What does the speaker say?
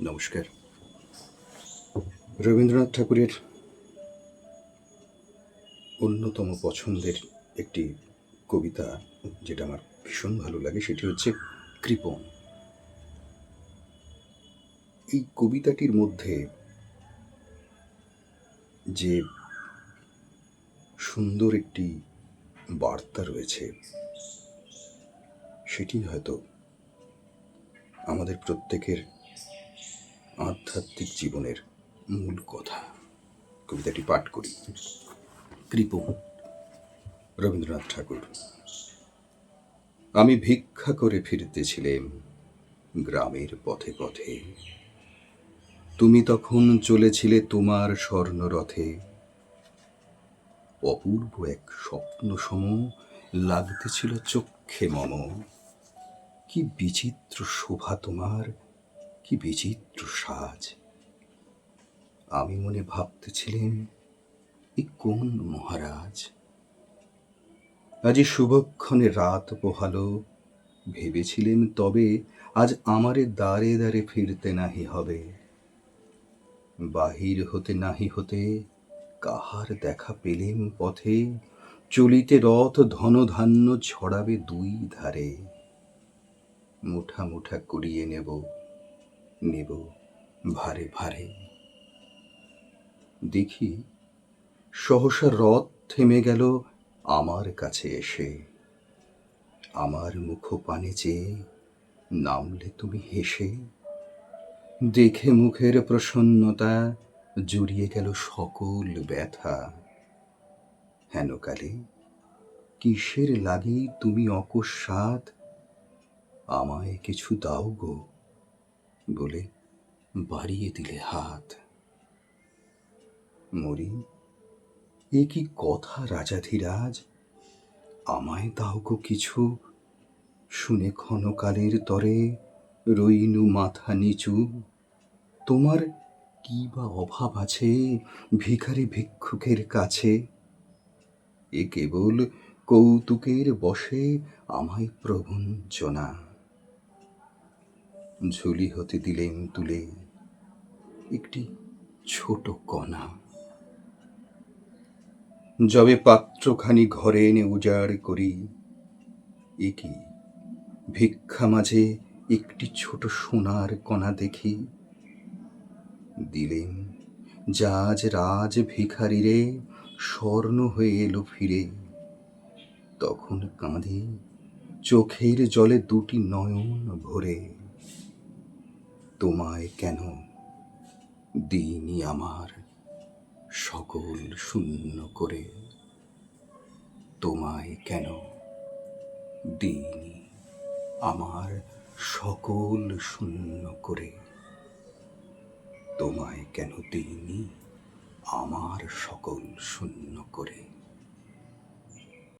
নমস্কার। রবীন্দ্রনাথ ঠাকুরের অন্যতম পছন্দের একটি কবিতা, যেটা আমার ভীষণ ভালো লাগে, সেটি হচ্ছে কৃপণ। এই কবিতাটির মধ্যে যে সুন্দর একটি বার্তা রয়েছে, সেটি হয়তো আমাদের প্রত্যেকের আধ্যাত্মিক জীবনের মূল কথা। কবিতাটি পাঠ করি। কৃপণ, রবীন্দ্রনাথ ঠাকুর। আমি ভিক্ষা করে ফিরতেছিলাম গ্রামের পথে পথে, তুমি তখন চলেছিলে তোমার স্বর্ণরথে। অপূর্ব এক স্বপ্ন সম লাগতেছিল চক্ষে মম। কি বিচিত্র শোভা তোমার, কি বিচিত্র সাজ। আমি মনে ভাবতেছিলেন, এ কোন মহারাজ। আজি শুভক্ষণে রাত পোহালো, ভেবেছিলেন তবে আজ আমারে দ্বারে দ্বারে ফিরতে নাহি হবে। বাহির হতে নাহি হতে কাহার দেখা পেলেম পথে, চলিতে রথ ধনধান্য ছড়াবে দুই ধারে। মুঠা মুঠা কুড়িয়ে নেব, নেব ভারে ভারে। দেখি সহসা রথ থেমে গেল আমার কাছে এসে। আমার মুখপানে চেয়ে নামলে তুমি হেসে। দেখে মুখের প্রসন্নতা জুড়িয়ে গেল সকল ব্যথা। হেনকালে কিসের লাগি তুমি অকস্মাৎ আমায় কিছু দাও গো বলে বাড়িয়ে দিলে হাত। মরি, এ কি কথা রাজাধিরাজ, আমায় দাও গো কিছু। শুনে ক্ষণকালের তরে রইনু মাথা নিচু। তোমার কি বা অভাব আছে ভিখারি ভিক্ষুকের কাছে। এ কেবল কৌতুকের বশে আমায় প্রবঞ্চনা। ঝুলি হতে দিলেন তুলে একটি ছোট কণা। যবে পাত্রখানি ঘরে এনে উজাড় করি, এ কি ভিক্ষা মাঝে একটি ছোট সোনার কণা দেখি। দিলেন জাজ রাজ ভিখারিরে, স্বর্ণ হয়ে এলো ফিরে। তখন কাঁদি চোখের জলে দুটি নয়ন ভরে। তোমায় কেন দিইনি আমার সকল শূন্য করে। তোমায় কেন দিইনি আমার সকল শূন্য করে। তোমায় কেন দিইনি আমার সকল শূন্য করে।